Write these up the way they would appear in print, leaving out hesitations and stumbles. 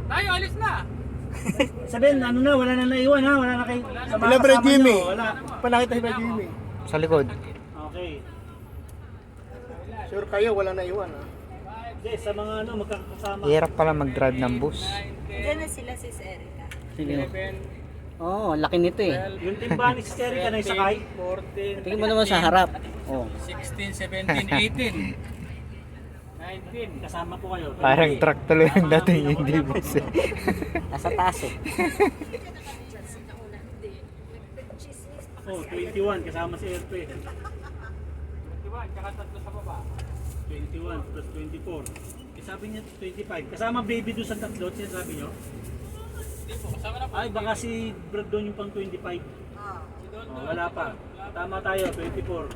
Tayo, alis na. Sabihin, ano na, wala na naiwan ha, wala na kayo. Sa mga Wala ba kasama Jimmy? nyo, wala. Palakita si Jimmy. Sa likod. Okay. Sure kayo, wala na iwan ha. Hindi, sa mga ano, magkakasama. Hirap pala mag-drive ng bus. Diyan na sila sis Erica. Oo, laki nito eh. Yung timba ni Sister ka na isakay. 14, Tingin mo naman sa harap. Oh. 16, 17, 18. 19, kasama po kayo. Parang truck tuloy yung dating, hindi bus eh. Nasa taas eh. Oh, 21, kasama si RP. 21, tsaka tatlo sa baba. 21 plus 24. Eh, sabi niya 25. Kasama baby doon sa tatlo, sinasabi niyo? Hindi po, kasama na po. Ay, baka si Brad doon yung pang 25. Oh, wala pa. Tama tayo, 24.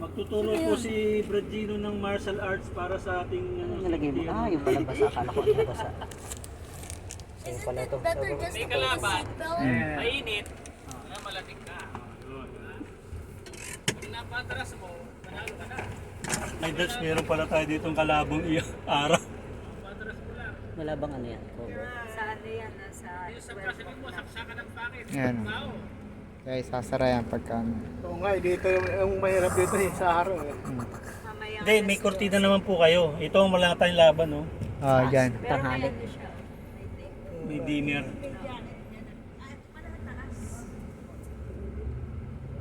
Magtuturo po si Brad Gino ng martial arts para sa ating Nalagay mo. Ah, yung pala basa. Akala ko yung basa. Yung pala to. May kalaban, mainit, malamig ka. Pag napatras mo, panalo ka na. Ay, Dutch, meron pala tayo ditong kalabong araw. Wala bang ano yan? Cover. Sa ano yan? Nasa Sa Pacific mo, saksakan ng pakit. Yan. Guys, sasara yan pagka ano. Oo nga, dito yung mahirap dito eh, sa araw eh. mamaya. Hindi, may kortina naman po kayo. Ito ang wala tayong laban, no? Ah, yan. Pero may Tanghali. ano siya. I think. May dimmer.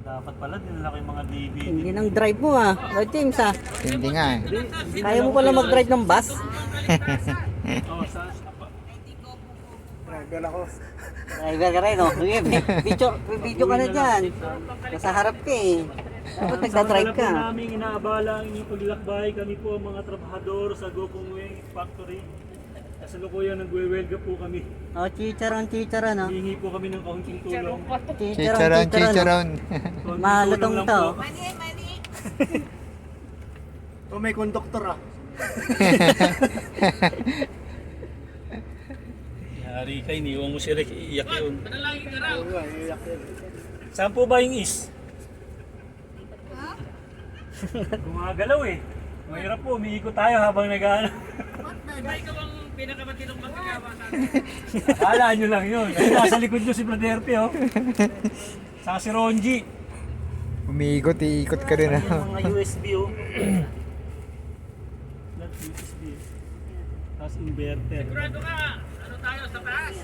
Dapat pala, dinala ko yung mga DVD. Hindi nang drive mo ah. Lord James ah. Hindi nga eh. Kaya mo pala mag-drive ng bus? Oh, sa Driver ako. Driver ka rin oh. Sige, video ka na dyan. Nasa harap ka eh. Dapat nagdadrive ka. Sa kanila po namin inaabala ang inyong paglakbay. Kami po ang mga trabahador sa Gopong Wing Factory. Kasalukuyan nagwe-welga po kami. Oh, chicharon no? Hihingi po kami ng kaunting tulong. Chicharon, chicharon. Kaunting Malutong tulong lang to. po. O may konduktor ah. Yari ka, iniwan mo sila, iiyak yun. Panalangin ka raw. Oo nga, iyak yan. Saan po ba yung is? Gumagalaw eh. Mahirap po, umiikot tayo habang nag-ano. Diba ikaw ang pinakamatilong magkagawa sa atin? Akala nyo lang yun. Ay, nasa likod nyo si Braderte, oh. Saka si Ronji. Umiikot, iikot ka rin Yung ah. mga USB, oh. Not USB. Tapos inverter. Sigurado ka, ano tayo sa taas?